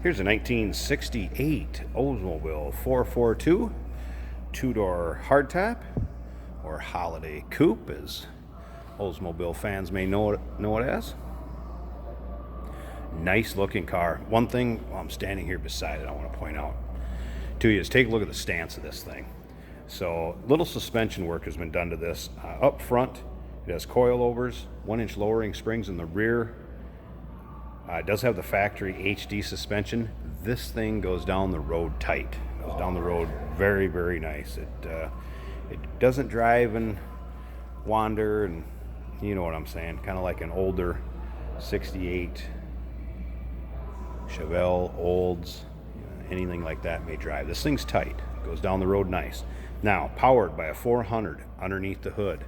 Here's a 1968 Oldsmobile 442, two-door hardtop, or holiday coupe, as Oldsmobile fans may know it as. Nice looking car. One thing while I'm standing here beside it I want to point out to you is take a look at the stance of this thing. So little suspension work has been done to this. Up front it has coilovers, 1-inch lowering springs in the rear. It does have the factory HD suspension. This thing goes down the road tight. It goes down the road very, very nice. It doesn't drive and wander, and you know what I'm saying, kind of like an older 68 Chevelle, Olds, anything like that may drive. This thing's tight. It goes down the road nice. Now, powered by a 400 underneath the hood.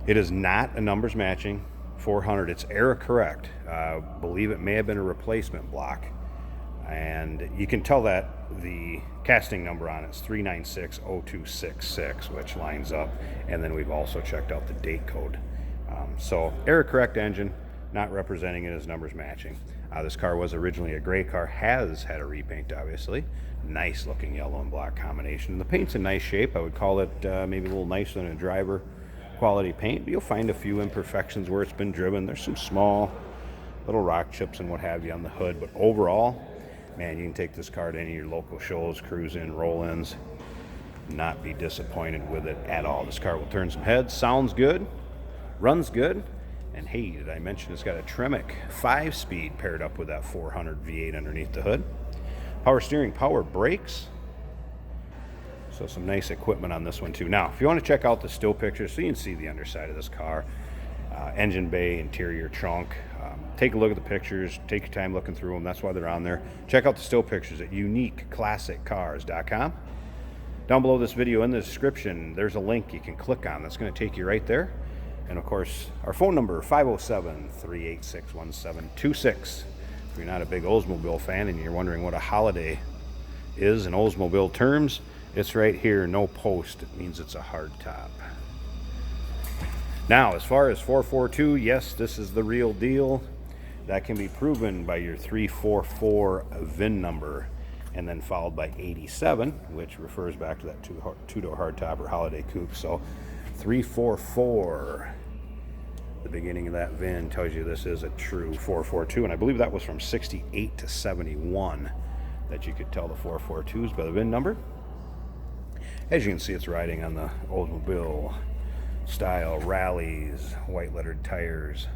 It is not a numbers matching 400. It's error correct. Believe it may have been a replacement block, and you can tell that the casting number on it is 3960266, which lines up, and then we've also checked out the date code. So error correct engine, not representing it as numbers matching. This car was originally a gray car, has had a repaint, obviously. Nice looking yellow and black combination. The paint's in nice shape. I would call it maybe a little nicer than a driver quality paint, but you'll find a few imperfections where it's been driven. There's some small little rock chips and what have you on the hood, but overall, man, you can take this car to any of your local shows, cruise in, roll-ins, not be disappointed with it at all. This car will turn some heads, sounds good, runs good, and hey, did I mention it's got a Tremec 5-speed paired up with that 400 V8 underneath the hood. Power steering, power brakes. So some nice equipment on this one too. Now, if you want to check out the still pictures so you can see the underside of this car, engine bay, interior trunk, take a look at the pictures, take your time looking through them. That's why they're on there. Check out the still pictures at uniqueclassiccars.com. Down below this video in the description, there's a link you can click on that's going to take you right there. And of course, our phone number, 507-386-1726. If you're not a big Oldsmobile fan and you're wondering what a holiday is in Oldsmobile terms, it's right here, no post. It means it's a hard top. Now, as far as 442, yes, this is the real deal. That can be proven by your 344 VIN number, and then followed by 87, which refers back to that two-door hardtop or holiday coupe. So 344, the beginning of that VIN tells you this is a true 442, and I believe that was from 68 to 71 that you could tell the 442s by the VIN number. As you can see, it's riding on the Oldsmobile style rallies, white lettered tires.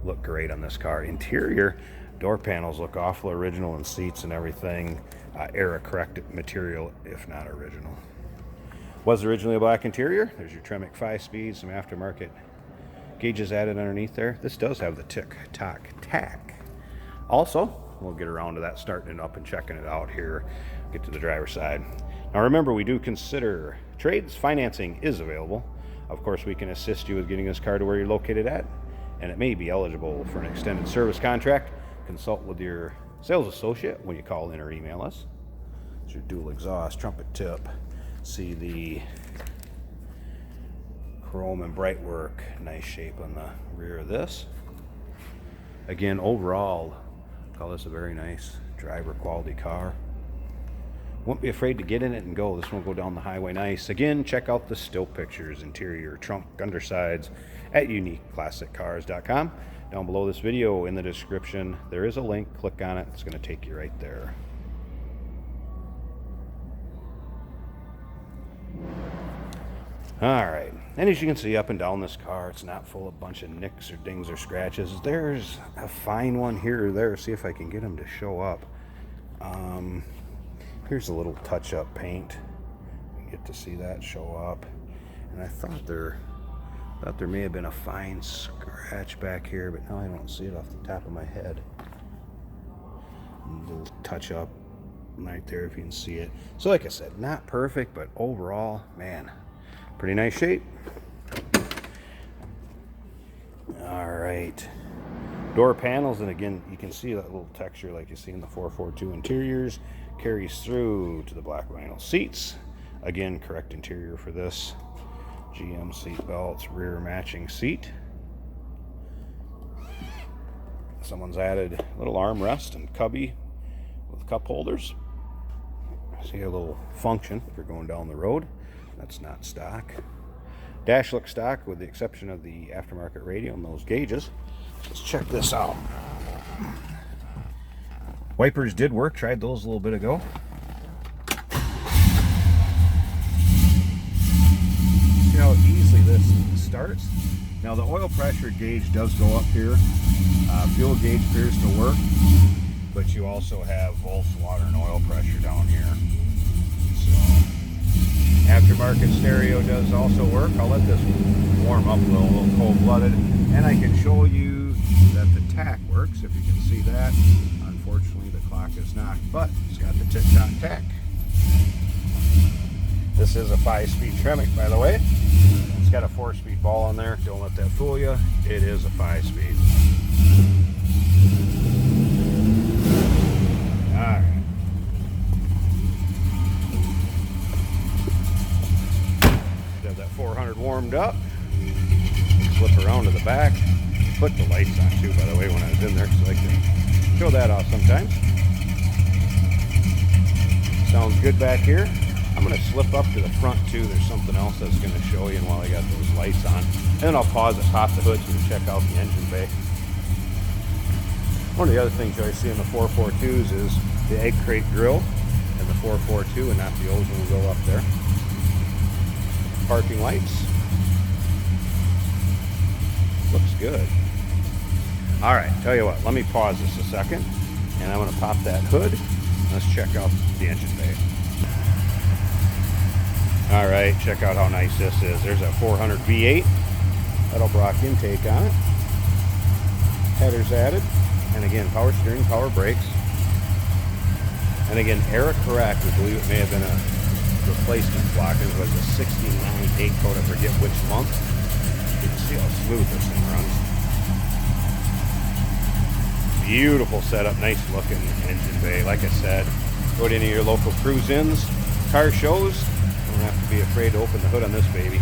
Look great on this car. Interior, door panels look awful original, and seats and everything. Era corrected material, if not original. Was originally a black interior. There's your Tremec 5-speed, some aftermarket gauges added underneath there. This does have the tick-tock tack. Also, we'll get around to that, starting it up and checking it out here. Get to the driver's side. Now remember, we do consider trades. Financing is available. Of course, we can assist you with getting this car to where you're located at, and it may be eligible for an extended service contract. Consult with your sales associate when you call in or email us. It's your dual exhaust, trumpet tip. See the chrome and bright work. Nice shape on the rear of this. Again, overall, I call this a very nice driver quality car. Won't be afraid to get in it and go. This one will go down the highway nice. Again, check out the still pictures, interior, trunk, undersides at uniqueclassiccars.com. Down below this video in the description, there is a link. Click on it. It's going to take you right there. All right. And as you can see up and down this car, it's not full of a bunch of nicks or dings or scratches. There's a fine one here or there. See if I can get them to show up. Here's a little touch-up paint. You get to see that show up. And I thought there may have been a fine scratch back here, but now I don't see it off the top of my head. A little touch-up right there if you can see it. So like I said, not perfect, but overall, man, pretty nice shape. All right. Door panels, and again, you can see that little texture like you see in the 442 interiors. Carries through to the black vinyl seats. Again, correct interior for this. GM seat belts, rear matching seat. Someone's added a little armrest and cubby with cup holders. See a little function if you're going down the road. That's not stock. Dash looks stock with the exception of the aftermarket radio and those gauges. Let's check this out. Wipers did work. Tried those a little bit ago. See how easily this starts? Now the oil pressure gauge does go up here. Fuel gauge appears to work, but you also have volts, water, and oil pressure down here. So aftermarket stereo does also work. I'll let this warm up a little cold-blooded, and I can show you that the tack works. If you can see that, unfortunately the clock is not, but it's got the tick-tock tack. This is a 5-speed Tremec, by the way. It's got a 4-speed ball on there. Don't let that fool you. It is a 5-speed. Alright. Have that 400 warmed up. Flip around to the back. Put the lights on too, by the way, when I was in there, because I like to show that off sometimes. Sounds good back here. I'm going to slip up to the front too. There's something else that's going to show you while I got those lights on. And then I'll pause it, pop the hood so you can check out the engine bay. One of the other things you always see in the 442s is the egg crate grill and the 442, and not the old one will go up there. Parking lights. Looks good. All right, tell you what, let me pause this a second, and I'm going to pop that hood. Let's check out the engine bay. All right, check out how nice this is. There's a 400 V8 Edelbrock intake on it. Headers added. And again, power steering, power brakes. And again, Eric correct, we believe it may have been a replacement block. It was a 69 8 coat, I forget which month. You can see how smooth this thing runs. Beautiful setup, nice looking engine bay. Like I said, go to any of your local cruise-ins, car shows. Don't have to be afraid to open the hood on this baby.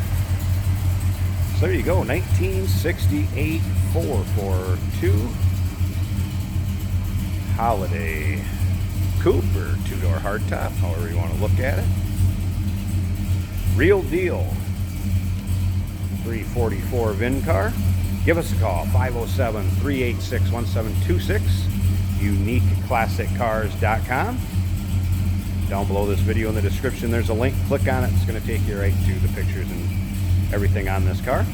So there you go, 1968 442 Holiday Coupe or two-door hardtop, however you want to look at it. Real deal. 344 VIN car. Give us a call, 507-386-1726, uniqueclassiccars.com. Down below this video in the description, there's a link. Click on it. It's going to take you right to the pictures and everything on this car.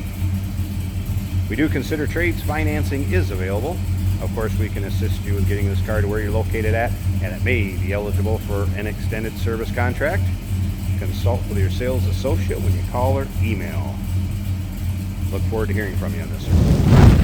We do consider trades. Financing is available. Of course, we can assist you with getting this car to where you're located at, and it may be eligible for an extended service contract. Consult with your sales associate when you call or email. Look forward to hearing from you on this one.